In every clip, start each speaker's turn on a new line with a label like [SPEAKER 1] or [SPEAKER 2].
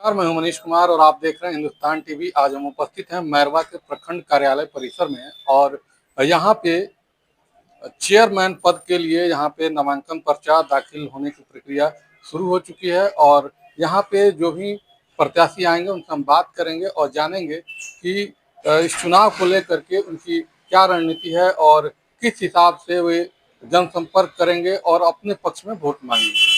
[SPEAKER 1] नमस्कार, मैं हूं मनीष कुमार और आप देख रहे हैं हिंदुस्तान टीवी। आज हम उपस्थित हैं मैरवा के प्रखंड कार्यालय परिसर में और यहाँ पे चेयरमैन पद के लिए यहाँ पे नामांकन पर्चा दाखिल होने की प्रक्रिया शुरू हो चुकी है और यहाँ पे जो भी प्रत्याशी आएंगे उनसे हम बात करेंगे और जानेंगे कि इस चुनाव को लेकर के उनकी क्या रणनीति है और किस हिसाब से वे जनसंपर्क करेंगे और अपने पक्ष में वोट मांगेंगे।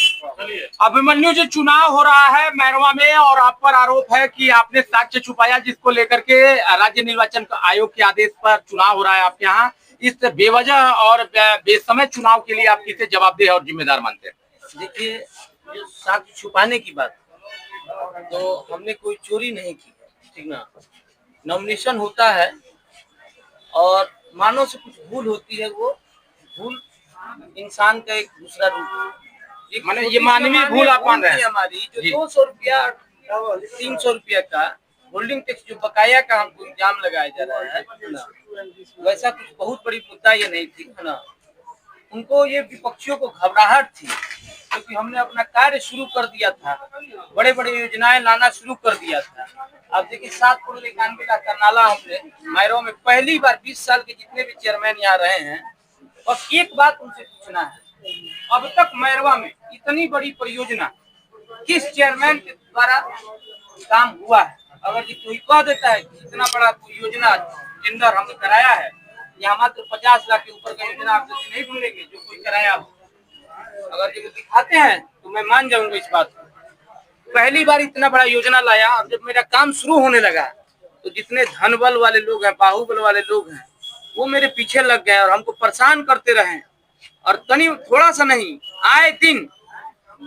[SPEAKER 2] अभिमन्यु जी, चुनाव हो रहा है मैरवा में और आप पर आरोप है कि आपने साक्ष्य छुपाया, जिसको लेकर के राज्य निर्वाचन आयोग के आदेश पर चुनाव हो रहा है आपके यहाँ। इस बेवजह और बेसमय चुनाव के लिए आप किसे जवाबदेह और जिम्मेदार मानते हैं?
[SPEAKER 3] देखिए, जो साक्ष्य छुपाने की बात, तो हमने कोई चोरी नहीं की है, ठीक ना। नॉमिनेशन होता है और मानव से कुछ भूल होती है, वो भूल इंसान का एक दूसरा रूप,
[SPEAKER 2] माने ये मानवीय भूल आप मान रहे हैं?
[SPEAKER 3] हमारी जो 200 रुपया 300 रुपया का होल्डिंग टैक्स जो बकाया का हमको इल्जाम लगाया जा रहा है ना, वैसा कुछ बहुत बड़ी मुद्दा ये नहीं थी ना। उनको ये विपक्षियों को घबराहट थी क्योंकि हमने अपना कार्य शुरू कर दिया था, बड़े बड़े योजनाएं लाना शुरू कर दिया था। अब देखिए 7 करोड़ 91 लाख का नाला हमने मैरवा में पहली बार 20 साल के जितने भी चेयरमैन यहाँ रहे हैं। और एक बात उनसे पूछना है, अब तक मैरवा में इतनी बड़ी परियोजना किस चेयरमैन के द्वारा काम हुआ है? अगर जी कोई कह देता है कि इतना बड़ा योजना टेंडर हमने कराया है, यहाँ मात्र 50 लाख के ऊपर का योजना आप नहीं ढूंढेंगे जो कोई कराया हो। अगर ये दिखाते हैं तो मैं मान जाऊंगा इस बात को। पहली बार इतना बड़ा योजना लाया और जब मेरा काम शुरू होने लगा तो जितने धन बल वाले लोग हैं, बाहुबल वाले लोग हैं, वो मेरे पीछे लग गए और हमको परेशान करते रहे। और तनी थोड़ा सा नहीं, आए दिन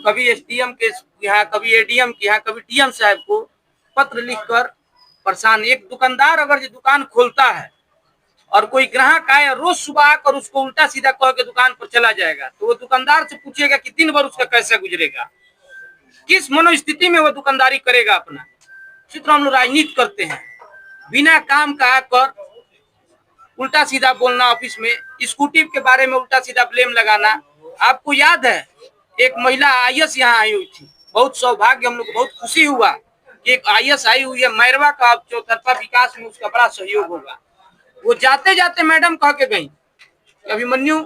[SPEAKER 3] कभी एसडीएम के यहाँ, कभी एडीएम के यहाँ, कभी डीएम साहब को पत्र लिखकर परेशान। एक दुकानदार अगर ये दुकान खोलता है और कोई ग्राहक आए, रोज सुबह आकर उसको उल्टा सीधा कह के दुकान पर चला जाएगा, तो वो दुकानदार से पूछेगा कि दिन भर उसका कैसे गुजरेगा, किस मनोस्थिति में वो दुकानदारी करेगा अपना। इसी तरह हम लोग राजनीति करते हैं, बिना काम का आकर उल्टा सीधा बोलना, ऑफिस में स्कूटी के बारे में उल्टा सीधा ब्लेम लगाना। आपको याद है एक महिला आईएएस यहाँ आई हुई थी, बहुत सौभाग्य, हम लोग को बहुत खुशी हुआ कि एक आईएएस आई हुई है मैरवा का। अब चौतरफा विकास में उसका बड़ा सहयोग होगा। वो जाते जाते मैडम कह के गई, अभिमन्यु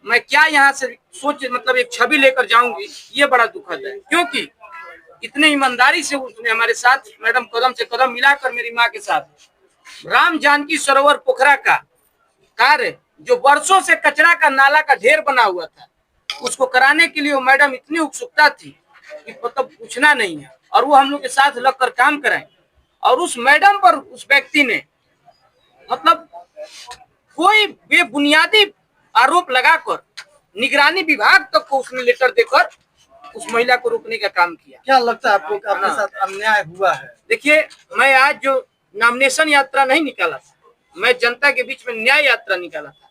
[SPEAKER 3] मैं क्या यहाँ से सोच मतलब एक छवि लेकर जाऊंगी, ये बड़ा दुखद है। क्योंकि इतने ईमानदारी से उसने हमारे साथ मैडम कदम से कदम मिलाकर मेरी माँ के साथ राम जानकी सरोवर पोखरा का कार्य, जो वर्षों से कचरा का नाला का ढेर बना हुआ था, उसको कराने के लिए वो मैडम इतनी उत्सुकता थी कि मतलब पूछना नहीं है। और वो हम लोग के साथ लगकर काम कराए। और उस मैडम पर उस व्यक्ति ने मतलब कोई बेबुनियादी आरोप लगाकर निगरानी विभाग तक को उसने लेटर देकर उस महिला को रोकने का काम किया।
[SPEAKER 4] क्या लगता है आपको कि आपके साथ अन्याय हुआ है?
[SPEAKER 3] देखिए, मैं आज जो नॉमिनेशन यात्रा नहीं निकाला था, मैं जनता के बीच में न्याय यात्रा निकाला था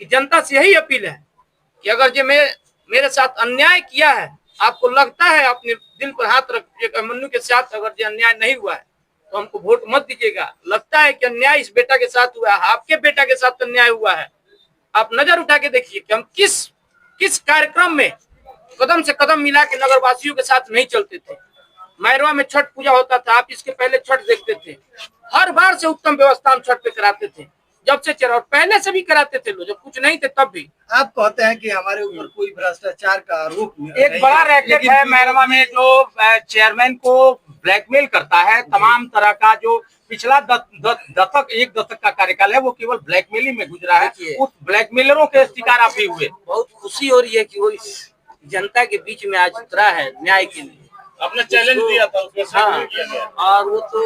[SPEAKER 3] कि जनता से यही अपील है कि अगर जो मेरे साथ अन्याय किया है, आपको लगता है अपने दिल पर हाथ रख के अभिमन्यु के साथ अगर जो अन्याय नहीं हुआ है तो हमको वोट मत दीजिएगा। लगता है कि अन्याय इस बेटा के साथ हुआ है, आपके बेटा के साथ अन्याय हुआ है, आप नजर उठा के देखिए कि हम किस कार्यक्रम में कदम से कदम मिला के नगर वासियों के साथ नहीं चलते थे। मैरवा में छठ पूजा होता था, आप इसके पहले छठ देखते थे, हर बार से उत्तम व्यवस्था हम छठ पे कराते थे, जब से चढ़ा, और पहले से भी कराते थे लोग, जब कुछ नहीं थे तब भी।
[SPEAKER 4] आप कहते हैं कि हमारे ऊपर कोई भ्रष्टाचार का आरोप
[SPEAKER 2] एक बड़ा रैकेट है मैरवा में जो चेयरमैन को ब्लैकमेल करता है। तमाम तरह का जो पिछला एक दशक का कार्यकाल है वो केवल ब्लैकमेलिंग में गुजरा है। उस ब्लैकमेलरों के शिकार आप भी हुए।
[SPEAKER 3] बहुत खुशी हो रही है कि वो इस जनता के बीच में आज उतरा है न्याय के लिए।
[SPEAKER 2] आपने चैलेंज दिया था उसमें
[SPEAKER 3] हाँ, और वो तो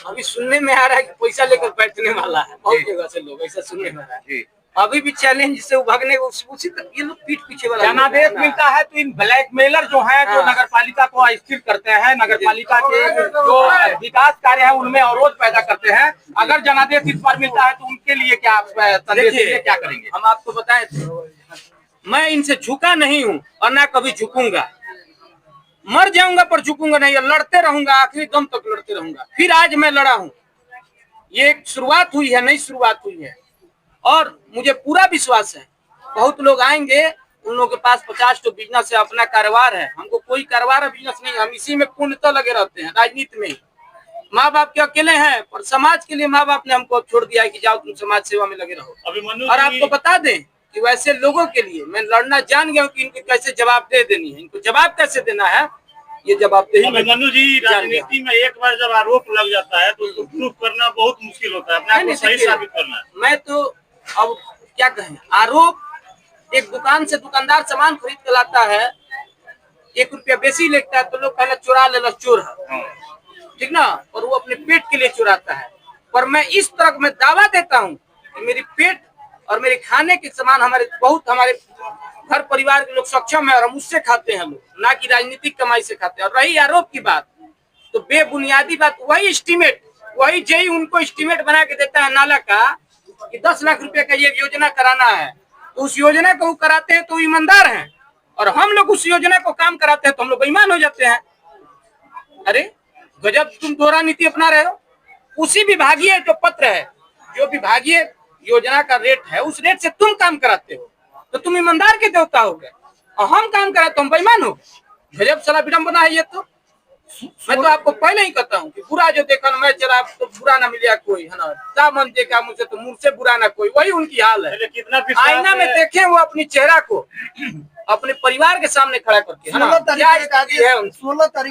[SPEAKER 3] अभी सुनने में आ रहा है कि पैसा लेकर बैठने वाला है। बहुत जगह से लोग ऐसा सुनने में आ रहा है। अभी भी चैलेंज से भागने उसी तक ये लोग पीठ पीछे वाला
[SPEAKER 2] जनादेश मिलता है तो इन ब्लैकमेलर जो है जो नगर पालिका को अस्थिर करते हैं, नगर पालिका के जो विकास कार्य है उनमें अवरोध पैदा करते हैं। अगर जनादेश इस पर मिलता है तो उनके लिए क्या आप संदेश देंगे, क्या करेंगे?
[SPEAKER 3] हम आपको बताए थे, मैं इनसे झुका नहीं हूँ और ना कभी झुकूंगा। मर जाऊंगा पर झुकूंगा नहीं, लड़ते रहूंगा, आखिरी दम तक लड़ते रहूंगा। फिर आज मैं लड़ा हूँ, ये एक शुरुआत हुई है, नई शुरुआत हुई है। और मुझे पूरा विश्वास है बहुत लोग आएंगे उन लोगों के पास 50 तो बिजनेस है, अपना कारोबार है। हमको कोई कारोबार है, बिजनेस नहीं। हम इसी में पूर्णतः लगे रहते हैं, राजनीति में ही। माँ बाप के अकेले हैं, पर समाज के लिए माँ बाप ने हमको छोड़ दिया है कि जाओ तुम समाज सेवा में लगे रहो।
[SPEAKER 2] अभिमन्यु
[SPEAKER 3] और आपको बता दें कि वैसे लोगों के लिए मैं लड़ना जान गया हूँ कि इनको कैसे जवाब दे देनी है, इनको जवाब कैसे देना है, ये जवाब दे।
[SPEAKER 2] अभिमन्यु जी, राजनीति में एक बार जब आरोप लग जाता है तो उसको प्रूफ करना बहुत मुश्किल होता है, अपने आप को सही साबित करना है।
[SPEAKER 3] मैं तो अब क्या कहें, आरोप, एक दुकान से दुकानदार सामान खरीद कर लाता है, 1 रुपया बेसी लेता है तो लोग कहना चुरा ले, चोर है, ठीक ना। और वो अपने पेट के लिए चुराता है। पर मैं इस तरह मैं दावा देता हूँ कि मेरी पेट और मेरे खाने के सामान हमारे घर परिवार के लोग सक्षम है और हम उससे खाते हैं लोग, ना कि राजनीतिक कमाई से खाते हैं। और रही आरोप की बात, तो बेबुनियादी बात, वही एस्टीमेट, वही जेई उनको एस्टीमेट बना के देता है नाला का कि 10 लाख रुपए का ये योजना कराना है, तो उस योजना को कराते हैं तो ईमानदार हैं, और हम लोग उस योजना को काम कराते हैं तो हम लोग बेईमान हो जाते हैं। अरे गजब तुम दोहरा नीति अपना रहे हो। उसी विभागीय जो पत्र है, जो विभागीय योजना का रेट है, उस रेट से तुम काम कराते हो तो तुम ईमानदार के देवता हो गए, और हम काम कराते तो हम बेईमान हो गए। गजब साला विडंबना है ये तो। मैं तो आपको पहले ही कहता हूँ कि बुरा जो देखा ना मैं चला तो बुरा ना मिलेगा कोई, है ना। दामन देखा मुझसे तो मुझसे बुरा ना कोई, वही उनकी हाल है।
[SPEAKER 2] कितना
[SPEAKER 3] आईना में देखे वो अपनी चेहरा को अपने परिवार के सामने खड़ा करके,
[SPEAKER 4] 16 तारीख
[SPEAKER 3] है।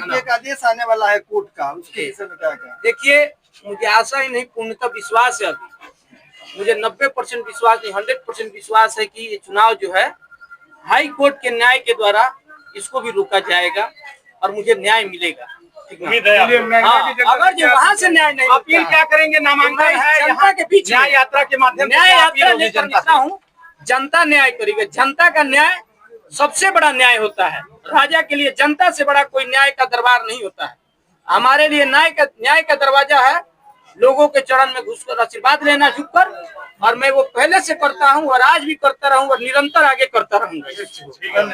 [SPEAKER 4] को एक आदेश आने वाला है कोर्ट का, उसके विषय में क्या कहें?
[SPEAKER 3] देखिए, मुझे आशा ही नहीं, पूर्णतः विश्वास है। अभी मुझे 90% विश्वास नहीं, 100% विश्वास है कि ये चुनाव जो है हाई कोर्ट के न्याय के द्वारा इसको भी रोका जाएगा और मुझे न्याय मिलेगा।
[SPEAKER 2] उम्मीद है
[SPEAKER 3] अगर जो वहाँ से न्याय नहीं,
[SPEAKER 2] अपील क्या करेंगे? नामांकन है
[SPEAKER 3] जनता के बीच
[SPEAKER 2] न्याय यात्रा के माध्यम से
[SPEAKER 3] न्याय
[SPEAKER 2] अपील
[SPEAKER 3] यात्रा
[SPEAKER 2] होगी
[SPEAKER 3] लेकर
[SPEAKER 2] जनता
[SPEAKER 3] निकला हूँ, जनता न्याय करेगी। जनता का न्याय सबसे बड़ा न्याय होता है। राजा के लिए जनता से बड़ा कोई न्याय का दरबार नहीं होता है। हमारे लिए न्याय का दरवाजा है लोगों के चरण में घुसकर आशीर्वाद लेना, झुककर, और मैं वो पहले से करता हूँ और आज भी करता रहूंगा और निरंतर आगे करता रहूंगा।